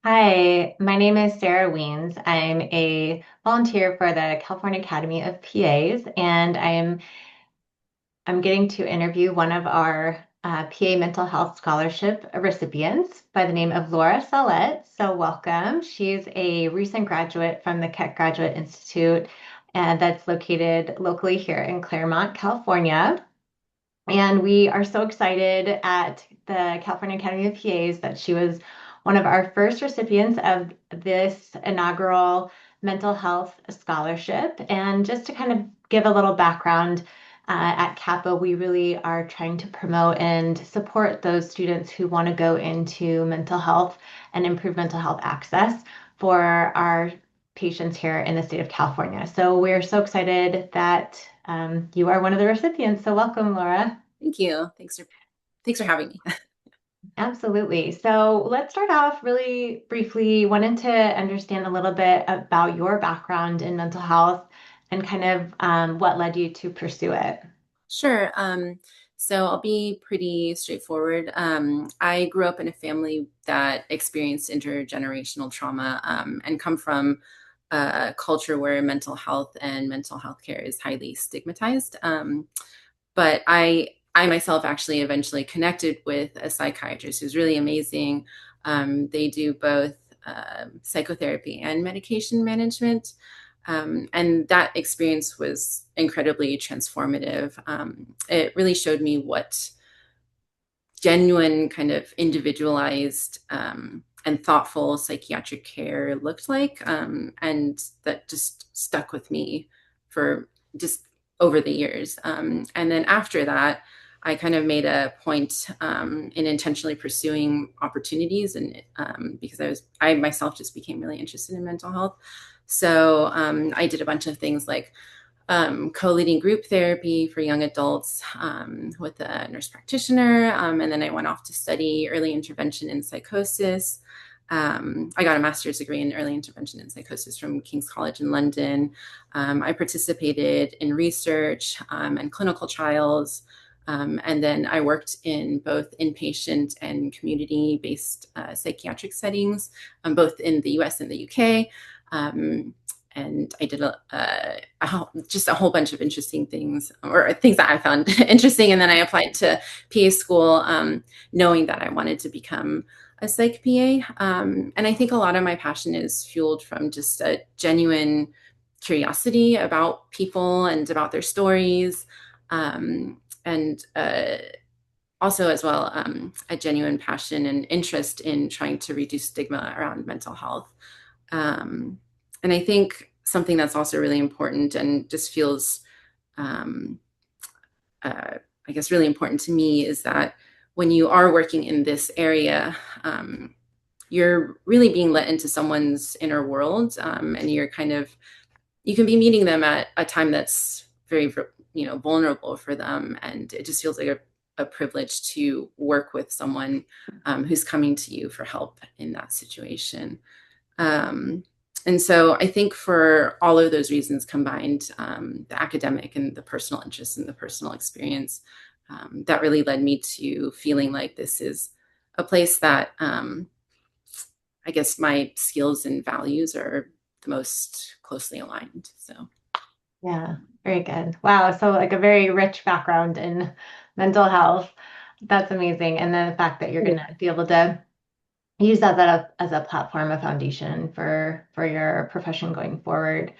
Hi, my name is Sarah Weens. I'm a volunteer for the California Academy of PAs, and I'm getting to interview one of our PA Mental Health Scholarship recipients by the name of Laura Sallette. So welcome. She's a recent graduate from the Keck Graduate Institute, and that's located locally here in Claremont, California. And we are so excited at the California Academy of PAs that she was one of our first recipients of this inaugural mental health scholarship. And just to kind of give a little background, at CAPA, we really are trying to promote and support those students who want to go into mental health and improve mental health access for our patients here in the state of California. So we're so excited that you are one of the recipients. So welcome, Laura. Thank you. Thanks for having me. Absolutely. So let's start off really briefly. Wanted to understand a little bit about your background in mental health and kind of what led you to pursue it. Sure. So I'll be pretty straightforward. I grew up in a family that experienced intergenerational trauma and come from a culture where mental health and mental health care is highly stigmatized. But I myself actually eventually connected with a psychiatrist who's really amazing. They do both psychotherapy and medication management. And that experience was incredibly transformative. It really showed me what genuine, kind of individualized and thoughtful psychiatric care looked like. And that just stuck with me for just over the years. And then after that, I kind of made a point in intentionally pursuing opportunities, and because I myself just became really interested in mental health. So I did a bunch of things like co-leading group therapy for young adults with a nurse practitioner. And then I went off to study early intervention in psychosis. I got a master's degree in early intervention in psychosis from King's College in London. I participated in research and clinical trials. And then I worked in both inpatient and community-based psychiatric settings, both in the US and the UK. And I did just a whole bunch of interesting things, or things that I found interesting. And then I applied to PA school, knowing that I wanted to become a psych PA. And I think a lot of my passion is fueled from just a genuine curiosity about people and about their stories. And also, as well, a genuine passion and interest in trying to reduce stigma around mental health. And I think something that's also really important and just feels, um, I guess, really important to me is that when you are working in this area, you're really being let into someone's inner world, and you can be meeting them at a time that's very, vulnerable for them, and it just feels like a privilege to work with someone who's coming to you for help in that situation. Um, and so I think for all of those reasons combined, the academic and the personal interest and the personal experience, that really led me to feeling like this is a place that I guess my skills and values are the most closely aligned. So, Yeah, very good. Wow. So like a very rich background in mental health. That's amazing. And then the fact that you're going to be able to use that as a platform, a foundation for your profession going forward.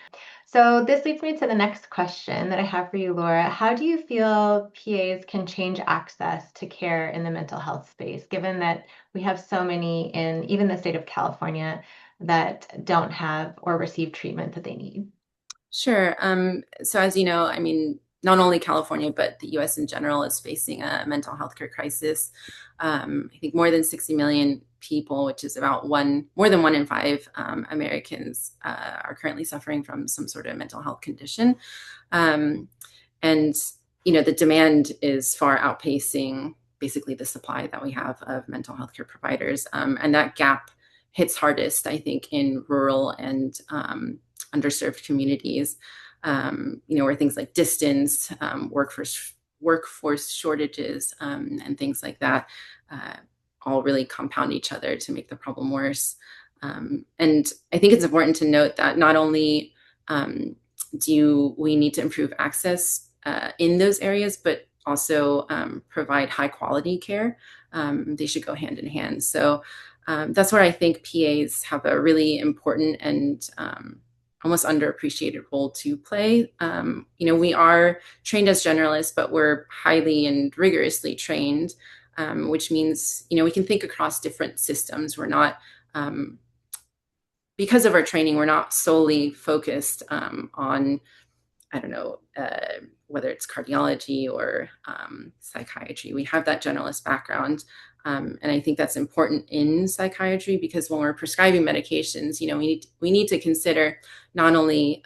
So this leads me to the next question that I have for you, Laura. How do you feel PAs can change access to care in the mental health space, given that we have so many in even the state of California that don't have or receive treatment that they need? sure. So as you know, I mean, not only California, but the US in general is facing a mental health care crisis. I think more than 60 million people, which is about more than 1 in 5 Americans, are currently suffering from some sort of mental health condition. Um, and, the demand is far outpacing basically the supply that we have of mental health care providers. And that gap hits hardest, I think, in rural and underserved communities, where things like distance, workforce shortages, and things like that all really compound each other to make the problem worse. And I think it's important to note that not only do we need to improve access in those areas, but also provide high quality care. They should go hand in hand. So that's where I think PAs have a really important and almost underappreciated role to play. We are trained as generalists, but we're highly and rigorously trained, which means, we can think across different systems. We're not, because of our training, we're not solely focused on, I don't know, whether it's cardiology or psychiatry. We have that generalist background. And I think that's important in psychiatry because when we're prescribing medications, we need to consider not only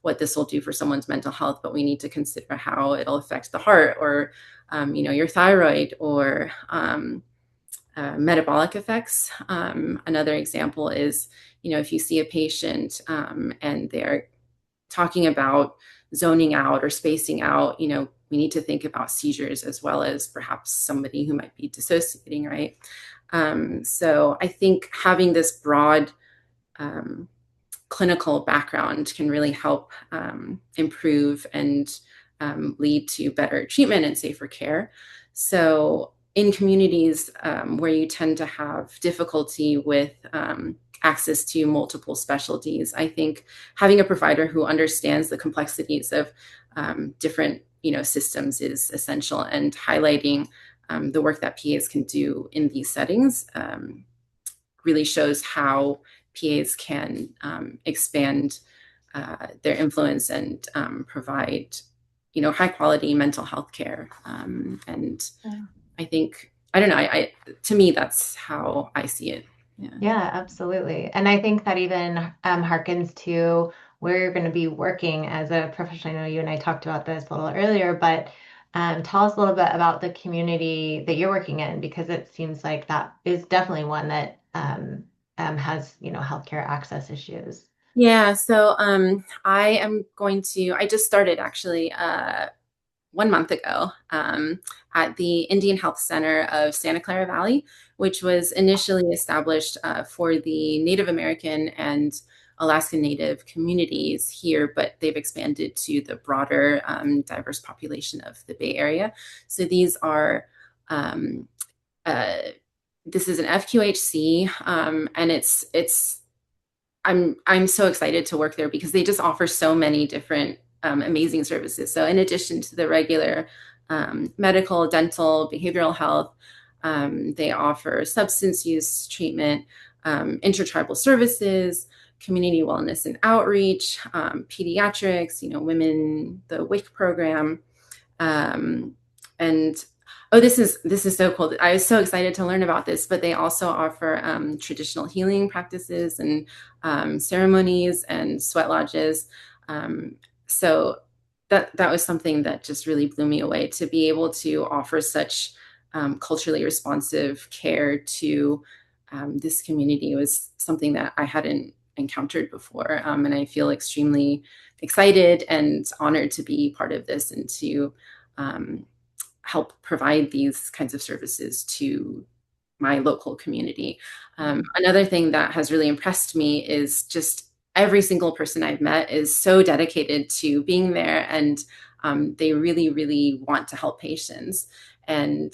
what this will do for someone's mental health, but we need to consider how it'll affect the heart or, your thyroid or metabolic effects. Another example is, if you see a patient and they're talking about zoning out or spacing out, we need to think about seizures as well as perhaps somebody who might be dissociating, right? So I think having this broad clinical background can really help improve and lead to better treatment and safer care. So in communities where you tend to have difficulty with access to multiple specialties, I think having a provider who understands the complexities of different systems is essential, and highlighting the work that PAs can do in these settings really shows how PAs can expand their influence and provide high quality mental health care. And Yeah. I think, I don't know, to me, that's how I see it. Yeah. Yeah, absolutely. And I think that even harkens to where you're going to be working as a professional. I know you and I talked about this a little earlier, but tell us a little bit about the community that you're working in, because it seems like that is definitely one that has, healthcare access issues. Yeah, so I just started actually 1 month ago at the Indian Health Center of Santa Clara Valley, which was initially established for the Native American and Alaska Native communities here, but they've expanded to the broader diverse population of the Bay Area. So um, uh, this is an FQHC, and I'm so excited to work there because they just offer so many different amazing services. So in addition to the regular medical, dental, behavioral health, they offer substance use treatment, intertribal services, community wellness and outreach, pediatrics, women, the WIC program, um, and oh, this is so cool. I was so excited to learn about this. But they also offer traditional healing practices and ceremonies and sweat lodges. So that was something that just really blew me away, to be able to offer such culturally responsive care to this community was something that I hadn't encountered before, and I feel extremely excited and honored to be part of this and to um, help provide these kinds of services to my local community. Another thing that has really impressed me is just every single person I've met is so dedicated to being there, and they really, really want to help patients. And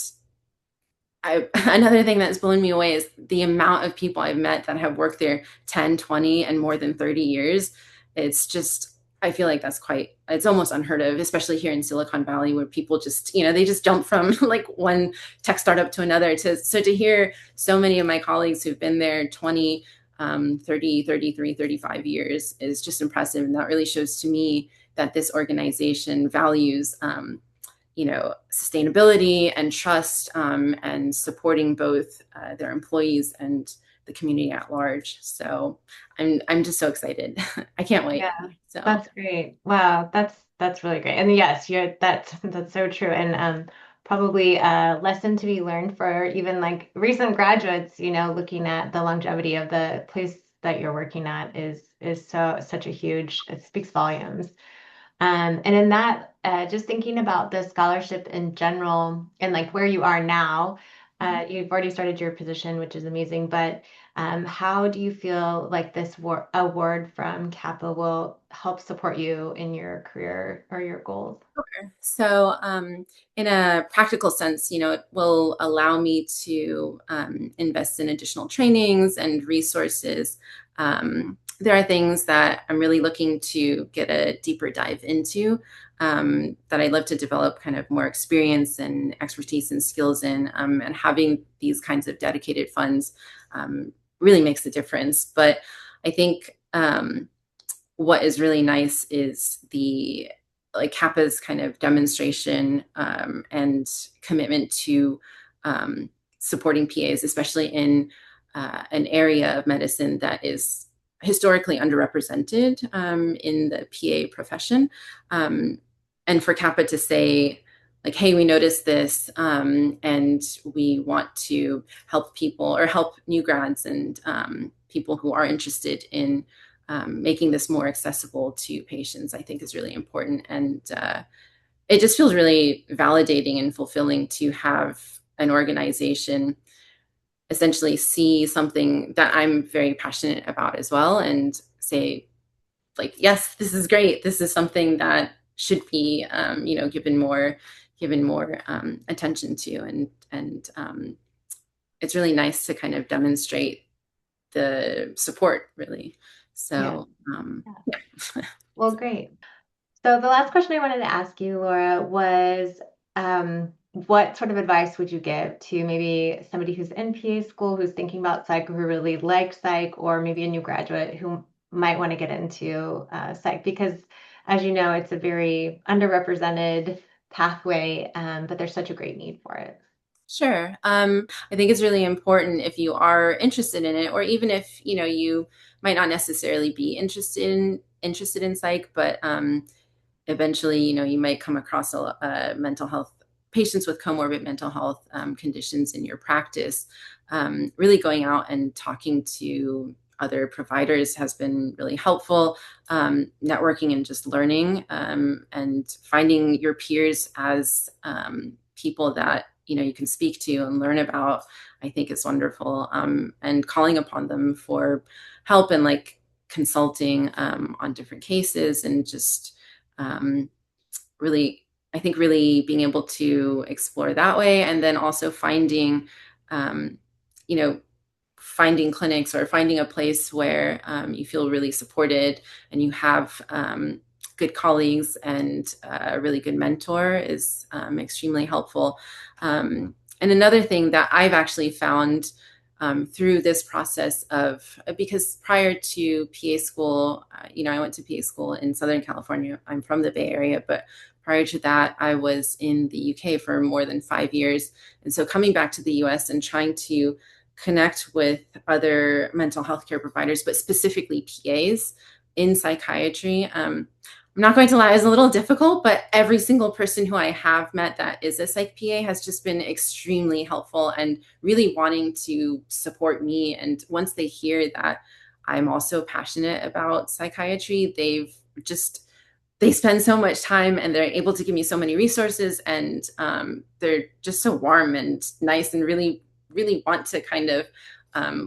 another thing that's blown me away is the amount of people I've met that have worked there 10, 20, and more than 30 years. It's just, I feel like it's almost unheard of, especially here in Silicon Valley, where people just, they just jump from like one tech startup to another. So to hear so many of my colleagues who've been there 20, 30, 33, 35 years is just impressive. And that really shows to me that this organization values sustainability and trust, and supporting both their employees and the community at large. So I'm just so excited. I can't wait. Yeah, So that's great. Wow, that's really great. And yes, that's so true. And probably a lesson to be learned for even like recent graduates, looking at the longevity of the place that you're working at is such a huge, it speaks volumes. And in that, just thinking about the scholarship in general and like where you are now, you've already started your position, which is amazing. But How do you feel like this award from Kappa will help support you in your career or your goals? So, in a practical sense, it will allow me to invest in additional trainings and resources. There are things that I'm really looking to get a deeper dive into, that I'd love to develop kind of more experience and expertise and skills in. And having these kinds of dedicated funds really makes a difference. But I think what is really nice is the like Kappa's kind of demonstration and commitment to supporting PAs, especially in an area of medicine that is historically underrepresented in the PA profession. Um, and for Kappa to say, like, hey, we noticed this and we want to help people or help new grads and people who are interested in making this more accessible to patients, I think is really important. And it just feels really validating and fulfilling to have an organization essentially see something that I'm very passionate about as well and say, like, yes, this is great. This is something that should be, given more attention to, and it's really nice to kind of demonstrate the support, really. Yeah. So, Yeah. yeah. Well, great. So the last question I wanted to ask you, Laura, was what sort of advice would you give to maybe somebody who's in PA school, who's thinking about psych, who really likes psych, or maybe a new graduate who might want to get into psych? Because as you know, it's a very underrepresented pathway, but there's such a great need for it. Sure. I think it's really important if you are interested in it, or even if you might not necessarily be interested in psych, but eventually, you might come across a mental health patients with comorbid mental health conditions in your practice. Really going out and talking to other providers has been really helpful. Networking and just learning and finding your peers as people that you can speak to and learn about, I think is wonderful. And calling upon them for help and like consulting on different cases and just um, really, I think really being able to explore that way, and then also um, you know, finding clinics or finding a place where you feel really supported and you have good colleagues and a really good mentor is extremely helpful. And another thing that I've actually found through this process of, because prior to PA school, I went to PA school in Southern California. I'm from the Bay Area, but prior to that, I was in the UK for more than 5 years. And so coming back to the US and trying to connect with other mental health care providers, but specifically PAs in psychiatry. I'm not going to lie, it's a little difficult, but every single person who I have met that is a psych PA has just been extremely helpful and really wanting to support me. And once they hear that I'm also passionate about psychiatry, they spend so much time and they're able to give me so many resources, and they're just so warm and nice and really really want to kind of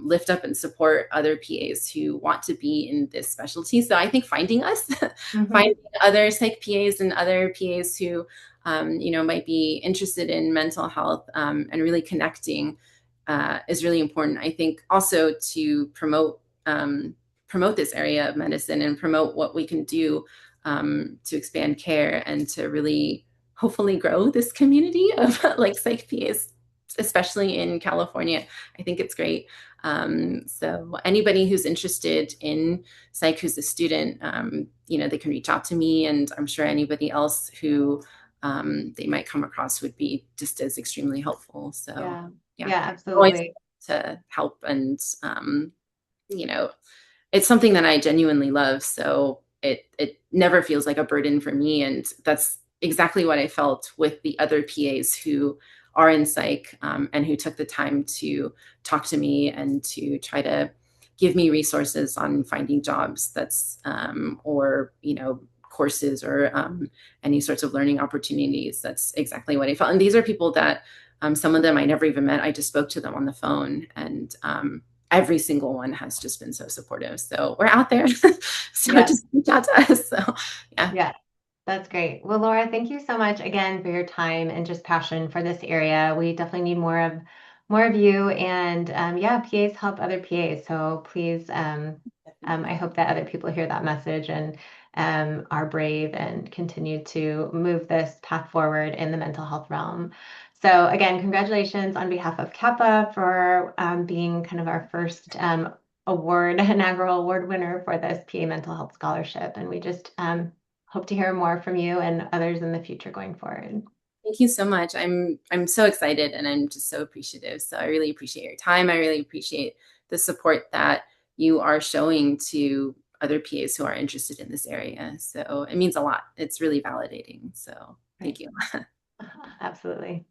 lift up and support other PAs who want to be in this specialty. So I think finding us, Hmm. finding other psych PAs and other PAs who, might be interested in mental health and really connecting is really important. I think also to promote this area of medicine and promote what we can do to expand care and to really hopefully grow this community of like psych PAs, especially in California. I think it's great. So anybody who's interested in psych, who's a student, they can reach out to me, and I'm sure anybody else who they might come across would be just as extremely helpful. So Yeah. yeah, Yeah, always absolutely. to help, and you know, it's something that I genuinely love. So it never feels like a burden for me. And that's exactly what I felt with the other PAs who are in psych and who took the time to talk to me and to try to give me resources on finding jobs or, courses or any sorts of learning opportunities. That's exactly what I felt. And these are people that some of them I never even met. I just spoke to them on the phone, and every single one has just been so supportive. So we're out there. So Yeah. just reach out to us. So yeah. Yeah. That's great. Well, Laura, thank you so much again for your time and just passion for this area. We definitely need more of you, and yeah, PAs help other PAs. So please, I hope that other people hear that message and are brave and continue to move this path forward in the mental health realm. So again, congratulations on behalf of Kappa for being kind of our first inaugural award winner for this PA Mental Health Scholarship, and we just hope to hear more from you and others in the future going forward. Thank you so much. I'm so excited and I'm just so appreciative. So I really appreciate your time. I really appreciate the support that you are showing to other PAs who are interested in this area. So it means a lot. It's really validating. So Right. thank you. Absolutely.